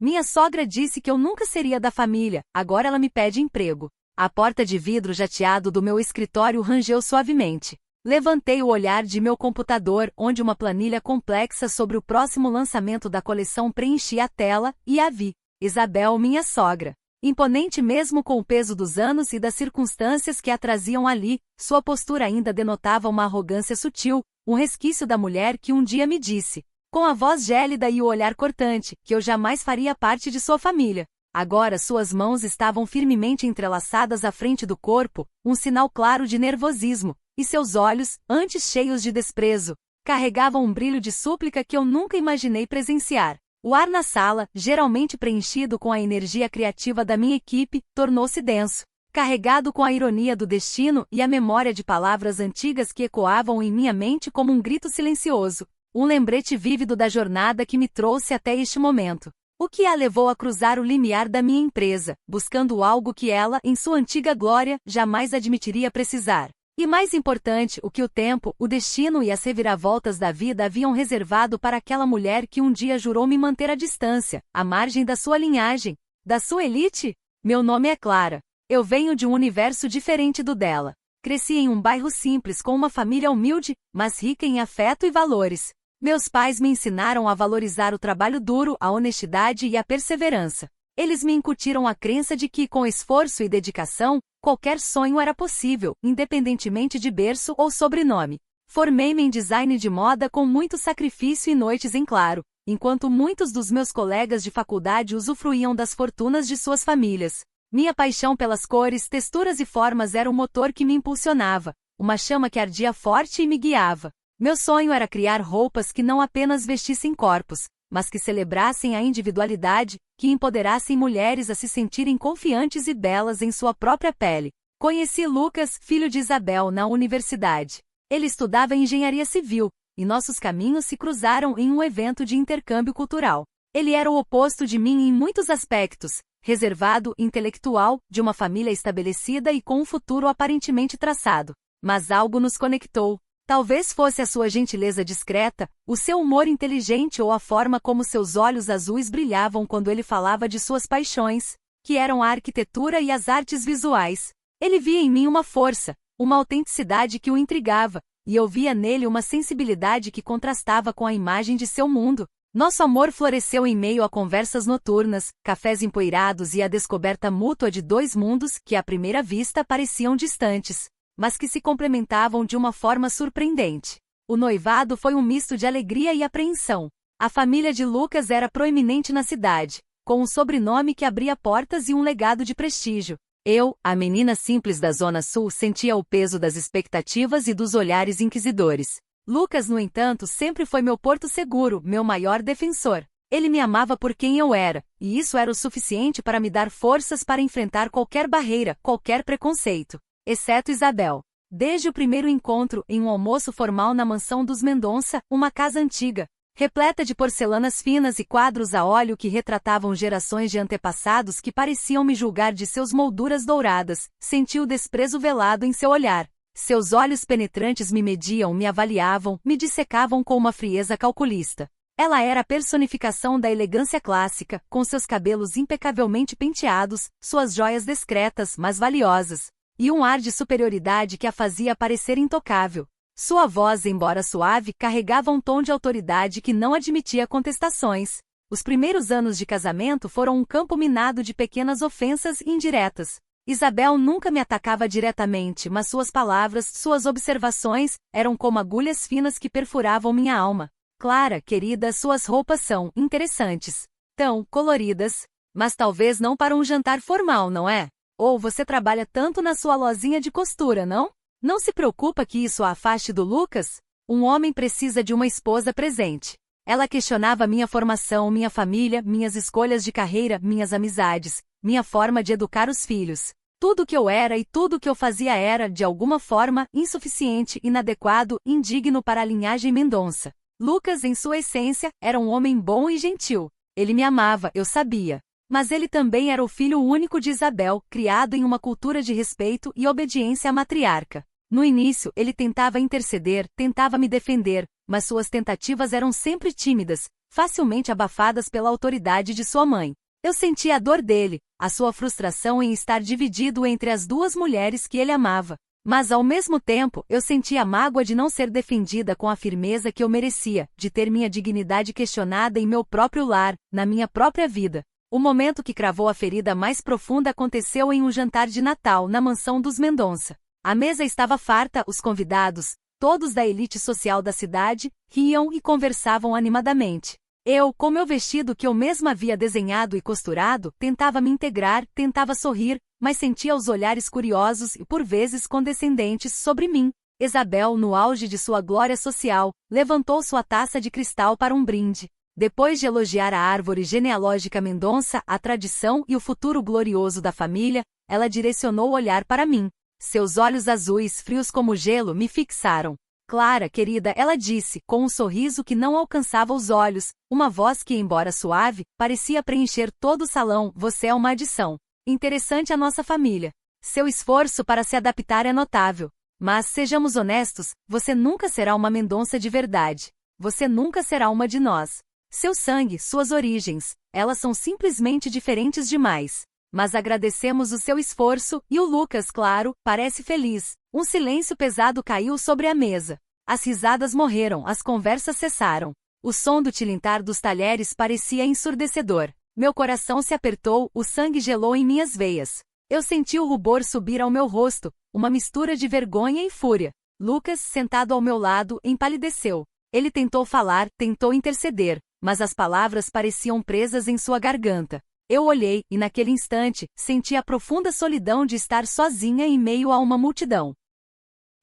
Minha sogra disse que eu nunca seria da família, agora ela me pede emprego. A porta de vidro jateado do meu escritório rangeu suavemente. Levantei o olhar de meu computador, onde uma planilha complexa sobre o próximo lançamento da coleção preenchia a tela, e a vi. Isabel, minha sogra. Imponente mesmo com o peso dos anos e das circunstâncias que a traziam ali, sua postura ainda denotava uma arrogância sutil, um resquício da mulher que um dia me disse, com a voz gélida e o olhar cortante, que eu jamais faria parte de sua família. Agora suas mãos estavam firmemente entrelaçadas à frente do corpo, um sinal claro de nervosismo, e seus olhos, antes cheios de desprezo, carregavam um brilho de súplica que eu nunca imaginei presenciar. O ar na sala, geralmente preenchido com a energia criativa da minha equipe, tornou-se denso, carregado com a ironia do destino e a memória de palavras antigas que ecoavam em minha mente como um grito silencioso, um lembrete vívido da jornada que me trouxe até este momento. O que a levou a cruzar o limiar da minha empresa, buscando algo que ela, em sua antiga glória, jamais admitiria precisar. E mais importante, o que o tempo, o destino e as reviravoltas da vida haviam reservado para aquela mulher que um dia jurou me manter à distância, à margem da sua linhagem, da sua elite? Meu nome é Clara. Eu venho de um universo diferente do dela. Cresci em um bairro simples com uma família humilde, mas rica em afeto e valores. Meus pais me ensinaram a valorizar o trabalho duro, a honestidade e a perseverança. Eles me incutiram a crença de que, com esforço e dedicação, qualquer sonho era possível, independentemente de berço ou sobrenome. Formei-me em design de moda com muito sacrifício e noites em claro, enquanto muitos dos meus colegas de faculdade usufruíam das fortunas de suas famílias. Minha paixão pelas cores, texturas e formas era o motor que me impulsionava, uma chama que ardia forte e me guiava. Meu sonho era criar roupas que não apenas vestissem corpos, mas que celebrassem a individualidade, que empoderassem mulheres a se sentirem confiantes e belas em sua própria pele. Conheci Lucas, filho de Isabel, na universidade. Ele estudava engenharia civil, e nossos caminhos se cruzaram em um evento de intercâmbio cultural. Ele era o oposto de mim em muitos aspectos, reservado, intelectual, de uma família estabelecida e com um futuro aparentemente traçado. Mas algo nos conectou. Talvez fosse a sua gentileza discreta, o seu humor inteligente ou a forma como seus olhos azuis brilhavam quando ele falava de suas paixões, que eram a arquitetura e as artes visuais. Ele via em mim uma força, uma autenticidade que o intrigava, e eu via nele uma sensibilidade que contrastava com a imagem de seu mundo. Nosso amor floresceu em meio a conversas noturnas, cafés empoeirados e a descoberta mútua de dois mundos que à primeira vista pareciam distantes, mas que se complementavam de uma forma surpreendente. O noivado foi um misto de alegria e apreensão. A família de Lucas era proeminente na cidade, com um sobrenome que abria portas e um legado de prestígio. Eu, a menina simples da Zona Sul, sentia o peso das expectativas e dos olhares inquisidores. Lucas, no entanto, sempre foi meu porto seguro, meu maior defensor. Ele me amava por quem eu era, e isso era o suficiente para me dar forças para enfrentar qualquer barreira, qualquer preconceito. Exceto Isabel. Desde o primeiro encontro, em um almoço formal na mansão dos Mendonça, uma casa antiga, repleta de porcelanas finas e quadros a óleo que retratavam gerações de antepassados que pareciam me julgar de seus molduras douradas, senti o desprezo velado em seu olhar. Seus olhos penetrantes me mediam, me avaliavam, me dissecavam com uma frieza calculista. Ela era a personificação da elegância clássica, com seus cabelos impecavelmente penteados, suas joias discretas, mas valiosas, e um ar de superioridade que a fazia parecer intocável. Sua voz, embora suave, carregava um tom de autoridade que não admitia contestações. Os primeiros anos de casamento foram um campo minado de pequenas ofensas e indiretas. Isabel nunca me atacava diretamente, mas suas palavras, suas observações, eram como agulhas finas que perfuravam minha alma. Clara, querida, suas roupas são interessantes, tão coloridas, mas talvez não para um jantar formal, não é? Ou você trabalha tanto na sua lozinha de costura, não? Não se preocupa que isso a afaste do Lucas? Um homem precisa de uma esposa presente. Ela questionava minha formação, minha família, minhas escolhas de carreira, minhas amizades, minha forma de educar os filhos. Tudo o que eu era e tudo o que eu fazia era, de alguma forma, insuficiente, inadequado, indigno para a linhagem Mendonça. Lucas, em sua essência, era um homem bom e gentil. Ele me amava, eu sabia. Mas ele também era o filho único de Isabel, criado em uma cultura de respeito e obediência à matriarca. No início, ele tentava interceder, tentava me defender, mas suas tentativas eram sempre tímidas, facilmente abafadas pela autoridade de sua mãe. Eu sentia a dor dele, a sua frustração em estar dividido entre as duas mulheres que ele amava. Mas ao mesmo tempo, eu sentia a mágoa de não ser defendida com a firmeza que eu merecia, de ter minha dignidade questionada em meu próprio lar, na minha própria vida. O momento que cravou a ferida mais profunda aconteceu em um jantar de Natal na mansão dos Mendonça. A mesa estava farta, os convidados, todos da elite social da cidade, riam e conversavam animadamente. Eu, com meu vestido que eu mesma havia desenhado e costurado, tentava me integrar, tentava sorrir, mas sentia os olhares curiosos e por vezes condescendentes sobre mim. Isabel, no auge de sua glória social, levantou sua taça de cristal para um brinde. Depois de elogiar a árvore genealógica Mendonça, a tradição e o futuro glorioso da família, ela direcionou o olhar para mim. Seus olhos azuis frios como gelo me fixaram. Clara, querida, ela disse, com um sorriso que não alcançava os olhos, uma voz que, embora suave, parecia preencher todo o salão, você é uma adição. Interessante à nossa família. Seu esforço para se adaptar é notável. Mas, sejamos honestos, você nunca será uma Mendonça de verdade. Você nunca será uma de nós. Seu sangue, suas origens, elas são simplesmente diferentes demais. Mas agradecemos o seu esforço, e o Lucas, claro, parece feliz. Um silêncio pesado caiu sobre a mesa. As risadas morreram, as conversas cessaram. O som do tilintar dos talheres parecia ensurdecedor. Meu coração se apertou, o sangue gelou em minhas veias. Eu senti o rubor subir ao meu rosto, uma mistura de vergonha e fúria. Lucas, sentado ao meu lado, empalideceu. Ele tentou falar, tentou interceder, mas as palavras pareciam presas em sua garganta. Eu olhei, e naquele instante, senti a profunda solidão de estar sozinha em meio a uma multidão.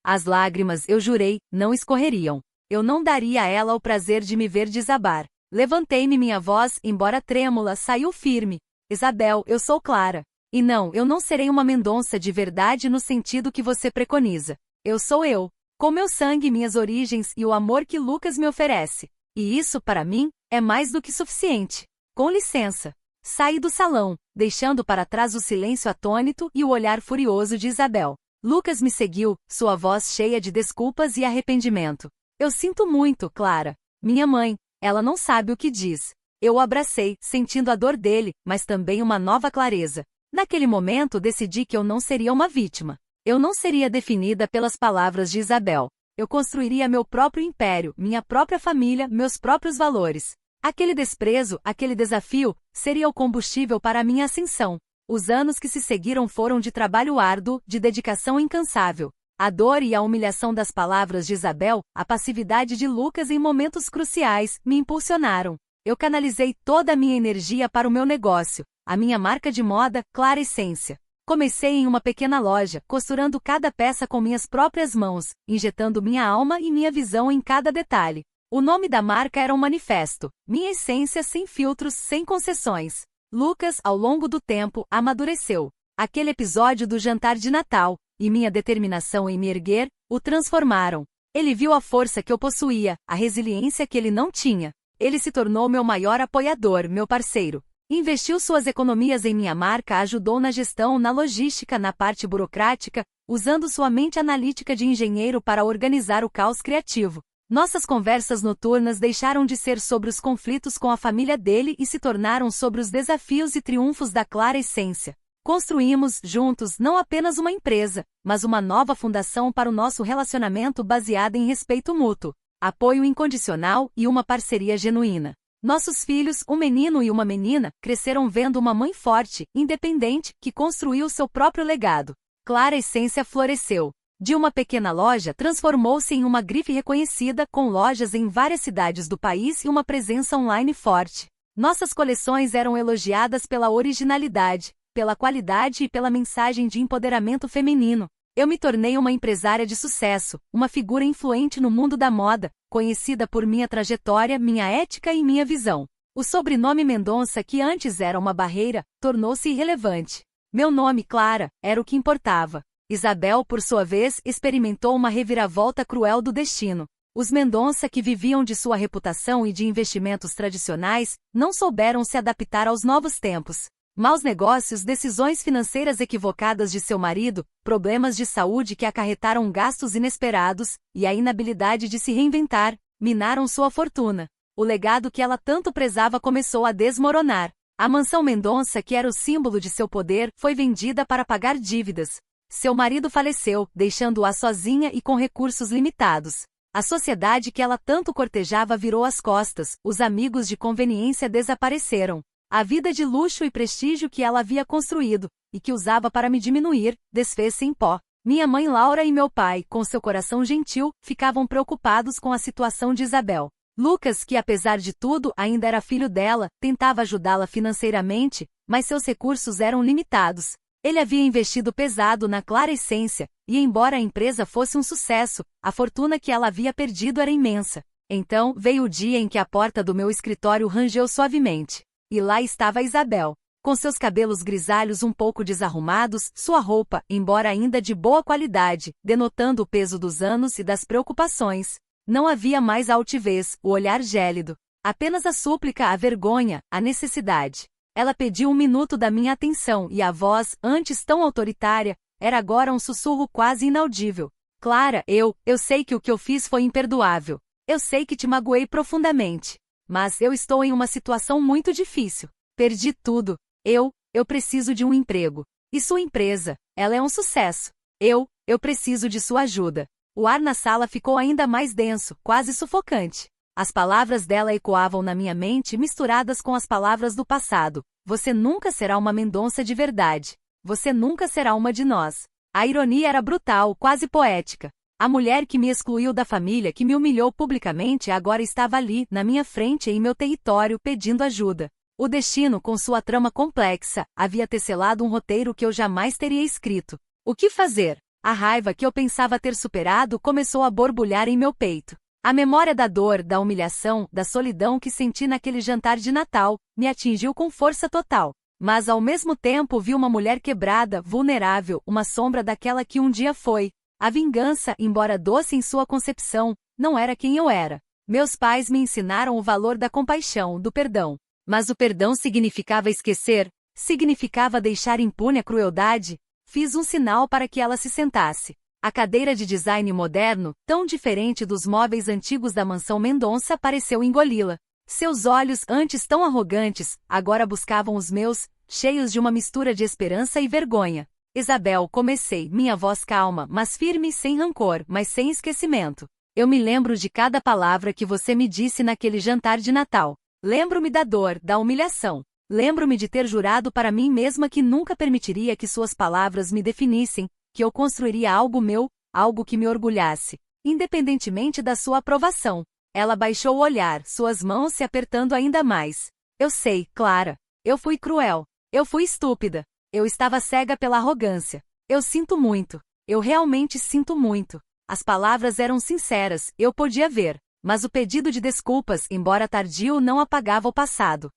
As lágrimas, eu jurei, não escorreriam. Eu não daria a ela o prazer de me ver desabar. Levantei-me, minha voz, embora trêmula, saiu firme. Isabel, eu sou Clara. E não, eu não serei uma Mendonça de verdade no sentido que você preconiza. Eu sou eu, com meu sangue, minhas origens e o amor que Lucas me oferece. E isso, para mim, é mais do que suficiente. Com licença. Saí do salão, deixando para trás o silêncio atônito e o olhar furioso de Isabel. Lucas me seguiu, sua voz cheia de desculpas e arrependimento. Eu sinto muito, Clara. Minha mãe, ela não sabe o que diz. Eu o abracei, sentindo a dor dele, mas também uma nova clareza. Naquele momento decidi que eu não seria uma vítima. Eu não seria definida pelas palavras de Isabel. Eu construiria meu próprio império, minha própria família, meus próprios valores. Aquele desprezo, aquele desafio, seria o combustível para a minha ascensão. Os anos que se seguiram foram de trabalho árduo, de dedicação incansável. A dor e a humilhação das palavras de Isabel, a passividade de Lucas em momentos cruciais, me impulsionaram. Eu canalizei toda a minha energia para o meu negócio, a minha marca de moda, Clara Essência. Comecei em uma pequena loja, costurando cada peça com minhas próprias mãos, injetando minha alma e minha visão em cada detalhe. O nome da marca era um manifesto, minha essência sem filtros, sem concessões. Lucas, ao longo do tempo, amadureceu. Aquele episódio do jantar de Natal, e minha determinação em me erguer, o transformaram. Ele viu a força que eu possuía, a resiliência que ele não tinha. Ele se tornou meu maior apoiador, meu parceiro. Investiu suas economias em minha marca, ajudou na gestão, na logística, na parte burocrática, usando sua mente analítica de engenheiro para organizar o caos criativo. Nossas conversas noturnas deixaram de ser sobre os conflitos com a família dele e se tornaram sobre os desafios e triunfos da Clara Essência. Construímos, juntos, não apenas uma empresa, mas uma nova fundação para o nosso relacionamento baseada em respeito mútuo, apoio incondicional e uma parceria genuína. Nossos filhos, um menino e uma menina, cresceram vendo uma mãe forte, independente, que construiu seu próprio legado. Clara Essência floresceu. De uma pequena loja, transformou-se em uma grife reconhecida, com lojas em várias cidades do país e uma presença online forte. Nossas coleções eram elogiadas pela originalidade, pela qualidade e pela mensagem de empoderamento feminino. Eu me tornei uma empresária de sucesso, uma figura influente no mundo da moda, conhecida por minha trajetória, minha ética e minha visão. O sobrenome Mendonça, que antes era uma barreira, tornou-se irrelevante. Meu nome, Clara, era o que importava. Isabel, por sua vez, experimentou uma reviravolta cruel do destino. Os Mendonça, que viviam de sua reputação e de investimentos tradicionais, não souberam se adaptar aos novos tempos. Maus negócios, decisões financeiras equivocadas de seu marido, problemas de saúde que acarretaram gastos inesperados, e a inabilidade de se reinventar, minaram sua fortuna. o legado que ela tanto prezava começou a desmoronar. A mansão Mendonça, que era o símbolo de seu poder, foi vendida para pagar dívidas. Seu marido faleceu, deixando-a sozinha e com recursos limitados. A sociedade que ela tanto cortejava virou as costas, os amigos de conveniência desapareceram. A vida de luxo e prestígio que ela havia construído, e que usava para me diminuir, desfez-se em pó. Minha mãe Laura e meu pai, com seu coração gentil, ficavam preocupados com a situação de Isabel. Lucas, que apesar de tudo ainda era filho dela, tentava ajudá-la financeiramente, mas seus recursos eram limitados. Ele havia investido pesado na Clara Essência, e embora a empresa fosse um sucesso, a fortuna que ela havia perdido era imensa. Então, veio o dia em que a porta do meu escritório rangeu suavemente. E lá estava Isabel. Com seus cabelos grisalhos um pouco desarrumados, sua roupa, embora ainda de boa qualidade, denotando o peso dos anos e das preocupações. Não havia mais a altivez, o olhar gélido. Apenas a súplica, a vergonha, a necessidade. Ela pediu 1 minuto da minha atenção e a voz, antes tão autoritária, era agora um sussurro quase inaudível. Clara, eu sei que o que eu fiz foi imperdoável. Eu sei que te magoei profundamente. Mas eu estou em uma situação muito difícil. Perdi tudo. Eu preciso de um emprego. E sua empresa, ela é um sucesso. Eu preciso de sua ajuda. O ar na sala ficou ainda mais denso, quase sufocante. As palavras dela ecoavam na minha mente misturadas com as palavras do passado. Você nunca será uma Mendonça de verdade. Você nunca será uma de nós. A ironia era brutal, quase poética. A mulher que me excluiu da família, que me humilhou publicamente, agora estava ali, na minha frente e em meu território, pedindo ajuda. O destino, com sua trama complexa, havia tecelado um roteiro que eu jamais teria escrito. O que fazer? A raiva que eu pensava ter superado começou a borbulhar em meu peito. A memória da dor, da humilhação, da solidão que senti naquele jantar de Natal, me atingiu com força total. Mas ao mesmo tempo vi uma mulher quebrada, vulnerável, uma sombra daquela que um dia foi. A vingança, embora doce em sua concepção, não era quem eu era. Meus pais me ensinaram o valor da compaixão, do perdão. Mas o perdão significava esquecer, significava deixar impune a crueldade. Fiz um sinal para que ela se sentasse. A cadeira de design moderno, tão diferente dos móveis antigos da mansão Mendonça, pareceu engoli-la. Seus olhos, antes tão arrogantes, agora buscavam os meus, cheios de uma mistura de esperança e vergonha. Isabel, comecei, minha voz calma, mas firme, sem rancor, mas sem esquecimento. Eu me lembro de cada palavra que você me disse naquele jantar de Natal. Lembro-me da dor, da humilhação. Lembro-me de ter jurado para mim mesma que nunca permitiria que suas palavras me definissem, que eu construiria algo meu, algo que me orgulhasse, independentemente da sua aprovação. Ela baixou o olhar, suas mãos se apertando ainda mais. Eu sei, Clara. Eu fui cruel. Eu fui estúpida. Eu estava cega pela arrogância. Eu sinto muito. Eu realmente sinto muito. As palavras eram sinceras, eu podia ver. Mas o pedido de desculpas, embora tardio, não apagava o passado.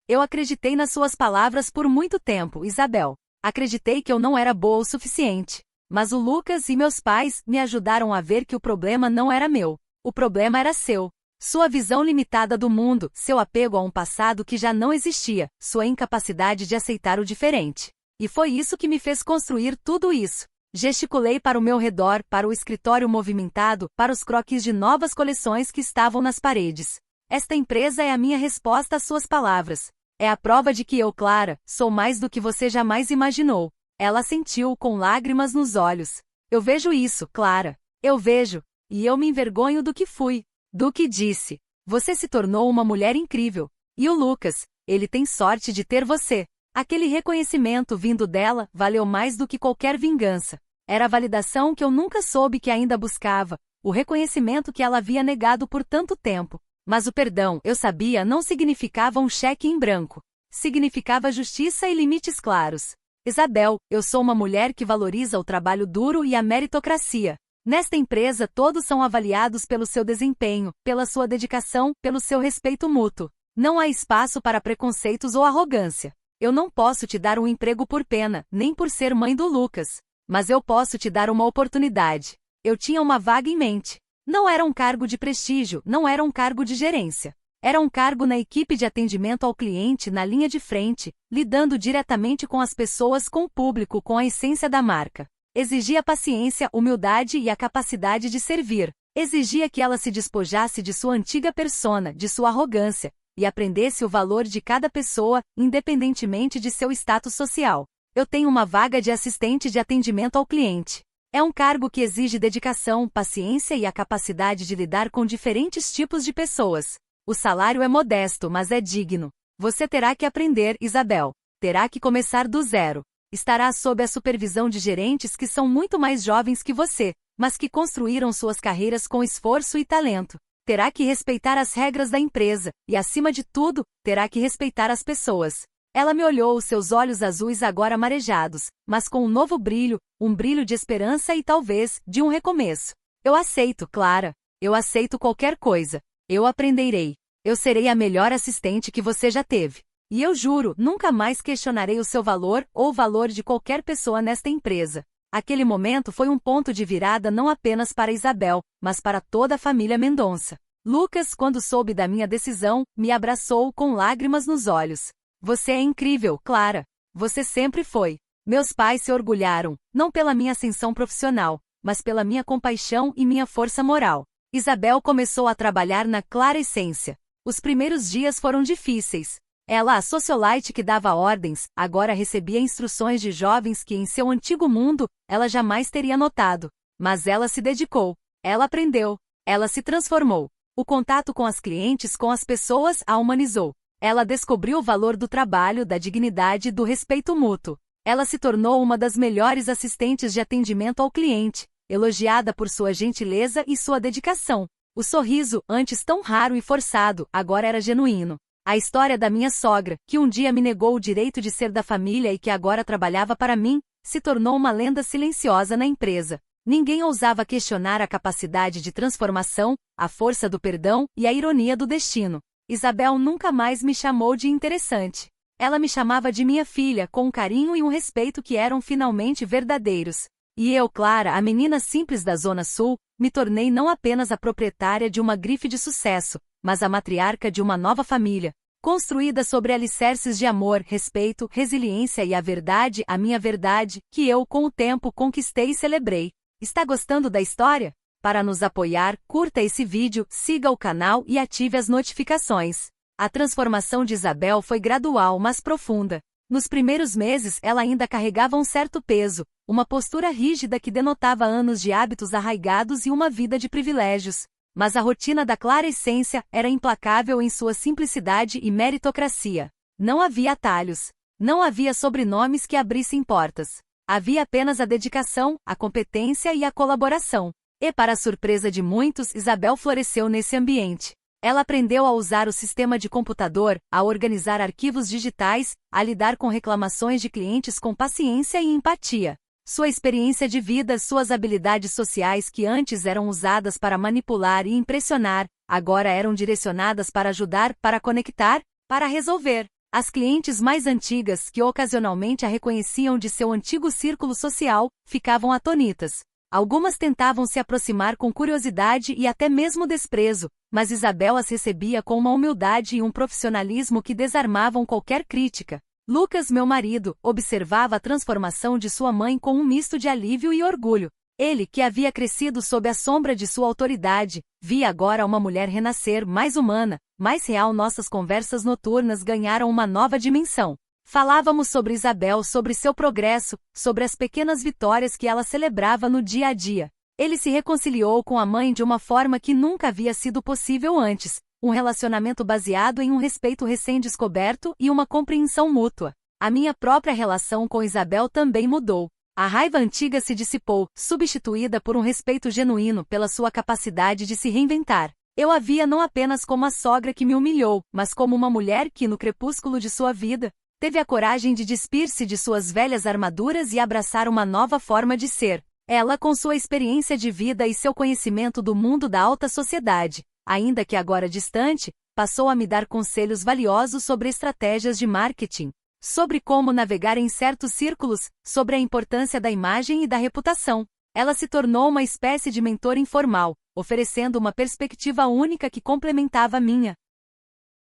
Eu acreditei nas suas palavras por muito tempo, Isabel. Acreditei que eu não era boa o suficiente. Mas o Lucas e meus pais me ajudaram a ver que o problema não era meu. O problema era seu. Sua visão limitada do mundo, seu apego a um passado que já não existia, sua incapacidade de aceitar o diferente. E foi isso que me fez construir tudo isso. Gesticulei para o meu redor, para o escritório movimentado, para os croquis de novas coleções que estavam nas paredes. Esta empresa é a minha resposta às suas palavras. É a prova de que eu, Clara, sou mais do que você jamais imaginou. Ela sentiu, com lágrimas nos olhos. Eu vejo isso, Clara. Eu vejo. E eu me envergonho do que fui. Do que disse. Você se tornou uma mulher incrível. E o Lucas, ele tem sorte de ter você. Aquele reconhecimento vindo dela valeu mais do que qualquer vingança. Era a validação que eu nunca soube que ainda buscava, o reconhecimento que ela havia negado por tanto tempo. Mas o perdão, eu sabia, não significava um cheque em branco. Significava justiça e limites claros. Isabel, eu sou uma mulher que valoriza o trabalho duro e a meritocracia. Nesta empresa todos são avaliados pelo seu desempenho, pela sua dedicação, pelo seu respeito mútuo. Não há espaço para preconceitos ou arrogância. Eu não posso te dar um emprego por pena, nem por ser mãe do Lucas. Mas eu posso te dar uma oportunidade. Eu tinha uma vaga em mente. Não era um cargo de prestígio, não era um cargo de gerência. Era um cargo na equipe de atendimento ao cliente, na linha de frente, lidando diretamente com as pessoas, com o público, com a essência da marca. Exigia paciência, humildade e a capacidade de servir. Exigia que ela se despojasse de sua antiga persona, de sua arrogância, e aprendesse o valor de cada pessoa, independentemente de seu status social. Eu tenho uma vaga de assistente de atendimento ao cliente. É um cargo que exige dedicação, paciência e a capacidade de lidar com diferentes tipos de pessoas. O salário é modesto, mas é digno. Você terá que aprender, Isabel. Terá que começar do zero. Estará sob a supervisão de gerentes que são muito mais jovens que você, mas que construíram suas carreiras com esforço e talento. Terá que respeitar as regras da empresa, e acima de tudo, terá que respeitar as pessoas. Ela me olhou, seus olhos azuis agora marejados, mas com um novo brilho, um brilho de esperança e talvez, de um recomeço. Eu aceito, Clara. Eu aceito qualquer coisa. Eu aprenderei. Eu serei a melhor assistente que você já teve. E eu juro, nunca mais questionarei o seu valor ou o valor de qualquer pessoa nesta empresa. Aquele momento foi um ponto de virada não apenas para Isabel, mas para toda a família Mendonça. Lucas, quando soube da minha decisão, me abraçou com lágrimas nos olhos. Você é incrível, Clara. Você sempre foi. Meus pais se orgulharam, não pela minha ascensão profissional, mas pela minha compaixão e minha força moral. Isabel começou a trabalhar na Clara Essência. Os primeiros dias foram difíceis. Ela, a socialite que dava ordens, agora recebia instruções de jovens que em seu antigo mundo, ela jamais teria notado. Mas ela se dedicou. Ela aprendeu. Ela se transformou. O contato com as clientes, com as pessoas, a humanizou. Ela descobriu o valor do trabalho, da dignidade e do respeito mútuo. Ela se tornou uma das melhores assistentes de atendimento ao cliente, elogiada por sua gentileza e sua dedicação. O sorriso, antes tão raro e forçado, agora era genuíno. A história da minha sogra, que um dia me negou o direito de ser da família e que agora trabalhava para mim, se tornou uma lenda silenciosa na empresa. Ninguém ousava questionar a capacidade de transformação, a força do perdão e a ironia do destino. Isabel nunca mais me chamou de interessante. Ela me chamava de minha filha, com um carinho e um respeito que eram finalmente verdadeiros. E eu, Clara, a menina simples da Zona Sul, me tornei não apenas a proprietária de uma grife de sucesso, mas a matriarca de uma nova família, construída sobre alicerces de amor, respeito, resiliência e a verdade, a minha verdade, que eu, com o tempo, conquistei e celebrei. Está gostando da história? Para nos apoiar, curta esse vídeo, siga o canal e ative as notificações. A transformação de Isabel foi gradual, mas profunda. Nos primeiros meses, ela ainda carregava um certo peso, uma postura rígida que denotava anos de hábitos arraigados e uma vida de privilégios. Mas a rotina da Clara Essência era implacável em sua simplicidade e meritocracia. Não havia atalhos. Não havia sobrenomes que abrissem portas. Havia apenas a dedicação, a competência e a colaboração. E, para a surpresa de muitos, Isabel floresceu nesse ambiente. Ela aprendeu a usar o sistema de computador, a organizar arquivos digitais, a lidar com reclamações de clientes com paciência e empatia. Sua experiência de vida, suas habilidades sociais que antes eram usadas para manipular e impressionar, agora eram direcionadas para ajudar, para conectar, para resolver. As clientes mais antigas, que ocasionalmente a reconheciam de seu antigo círculo social, ficavam atônitas. Algumas tentavam se aproximar com curiosidade e até mesmo desprezo, mas Isabel as recebia com uma humildade e um profissionalismo que desarmavam qualquer crítica. Lucas, meu marido, observava a transformação de sua mãe com um misto de alívio e orgulho. Ele, que havia crescido sob a sombra de sua autoridade, via agora uma mulher renascer, mais humana, mais real. Nossas conversas noturnas ganharam uma nova dimensão. Falávamos sobre Isabel, sobre seu progresso, sobre as pequenas vitórias que ela celebrava no dia a dia. Ele se reconciliou com a mãe de uma forma que nunca havia sido possível antes, um relacionamento baseado em um respeito recém-descoberto e uma compreensão mútua. A minha própria relação com Isabel também mudou. A raiva antiga se dissipou, substituída por um respeito genuíno pela sua capacidade de se reinventar. Eu a via não apenas como a sogra que me humilhou, mas como uma mulher que, no crepúsculo de sua vida, teve a coragem de despir-se de suas velhas armaduras e abraçar uma nova forma de ser. Ela, com sua experiência de vida e seu conhecimento do mundo da alta sociedade, ainda que agora distante, passou a me dar conselhos valiosos sobre estratégias de marketing, sobre como navegar em certos círculos, sobre a importância da imagem e da reputação. Ela se tornou uma espécie de mentor informal, oferecendo uma perspectiva única que complementava a minha.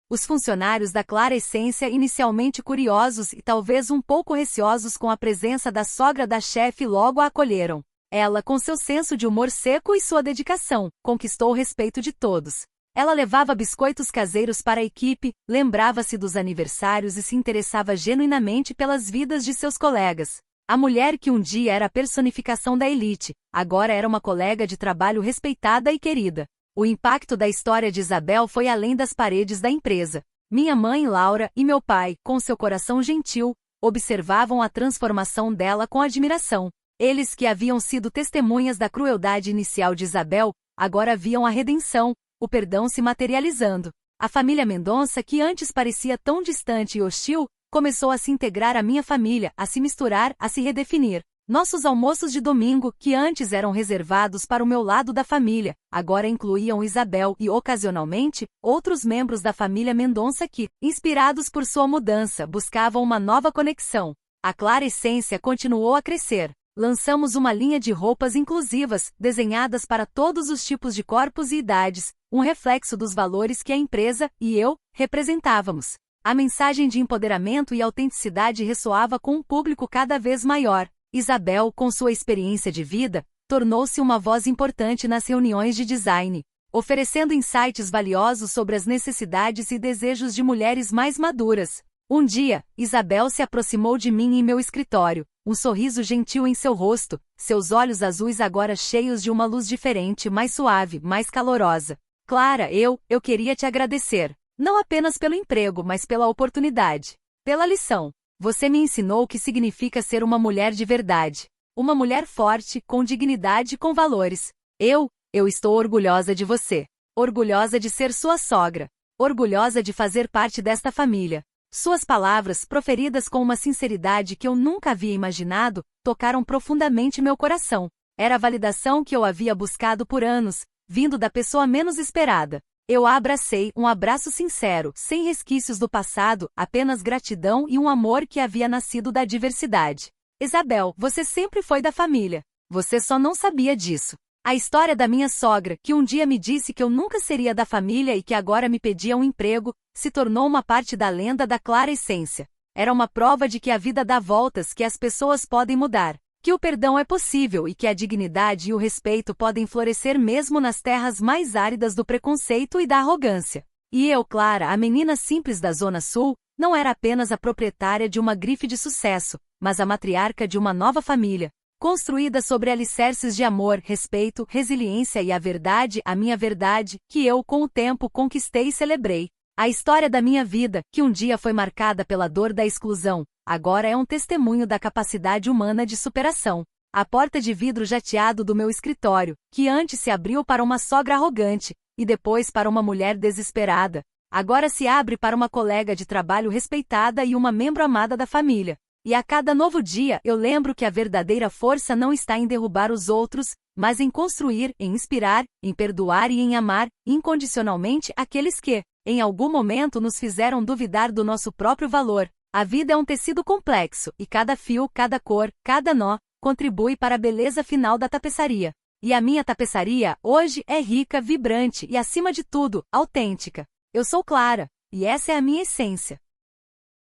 Os funcionários da Clara Essência, inicialmente curiosos e talvez um pouco receosos com a presença da sogra da chefe, logo a acolheram. Ela, com seu senso de humor seco e sua dedicação, conquistou o respeito de todos. Ela levava biscoitos caseiros para a equipe, lembrava-se dos aniversários e se interessava genuinamente pelas vidas de seus colegas. A mulher que um dia era a personificação da elite, agora era uma colega de trabalho respeitada e querida. O impacto da história de Isabel foi além das paredes da empresa. Minha mãe Laura e meu pai, com seu coração gentil, observavam a transformação dela com admiração. Eles que haviam sido testemunhas da crueldade inicial de Isabel, agora viam a redenção, o perdão se materializando. A família Mendonça, que antes parecia tão distante e hostil, começou a se integrar à minha família, a se misturar, a se redefinir. Nossos almoços de domingo, que antes eram reservados para o meu lado da família, agora incluíam Isabel e, ocasionalmente, outros membros da família Mendonça que, inspirados por sua mudança, buscavam uma nova conexão. A Clara Essência continuou a crescer. Lançamos uma linha de roupas inclusivas, desenhadas para todos os tipos de corpos e idades, um reflexo dos valores que a empresa e eu representávamos. A mensagem de empoderamento e autenticidade ressoava com um público cada vez maior. Isabel, com sua experiência de vida, tornou-se uma voz importante nas reuniões de design, oferecendo insights valiosos sobre as necessidades e desejos de mulheres mais maduras. Um dia, Isabel se aproximou de mim em meu escritório, um sorriso gentil em seu rosto, seus olhos azuis agora cheios de uma luz diferente, mais suave, mais calorosa. Clara, eu queria te agradecer. Não apenas pelo emprego, mas pela oportunidade. Pela lição. Você me ensinou o que significa ser uma mulher de verdade. Uma mulher forte, com dignidade e com valores. Eu estou orgulhosa de você. Orgulhosa de ser sua sogra. Orgulhosa de fazer parte desta família. Suas palavras, proferidas com uma sinceridade que eu nunca havia imaginado, tocaram profundamente meu coração. Era a validação que eu havia buscado por anos, vindo da pessoa menos esperada. Eu a abracei, um abraço sincero, sem resquícios do passado, apenas gratidão e um amor que havia nascido da diversidade. Isabel, você sempre foi da família. Você só não sabia disso. A história da minha sogra, que um dia me disse que eu nunca seria da família e que agora me pedia um emprego, se tornou uma parte da lenda da Clara Essência. Era uma prova de que a vida dá voltas, que as pessoas podem mudar, que o perdão é possível e que a dignidade e o respeito podem florescer mesmo nas terras mais áridas do preconceito e da arrogância. E eu, Clara, a menina simples da Zona Sul, não era apenas a proprietária de uma grife de sucesso, mas a matriarca de uma nova família, construída sobre alicerces de amor, respeito, resiliência e a verdade, a minha verdade, que eu, com o tempo, conquistei e celebrei. A história da minha vida, que um dia foi marcada pela dor da exclusão, agora é um testemunho da capacidade humana de superação. A porta de vidro jateado do meu escritório, que antes se abriu para uma sogra arrogante, e depois para uma mulher desesperada, agora se abre para uma colega de trabalho respeitada e uma membro amada da família. E a cada novo dia eu lembro que a verdadeira força não está em derrubar os outros, mas em construir, em inspirar, em perdoar e em amar, incondicionalmente, aqueles que, em algum momento, nos fizeram duvidar do nosso próprio valor. A vida é um tecido complexo, e cada fio, cada cor, cada nó, contribui para a beleza final da tapeçaria. E a minha tapeçaria, hoje, é rica, vibrante e, acima de tudo, autêntica. Eu sou Clara, e essa é a minha essência.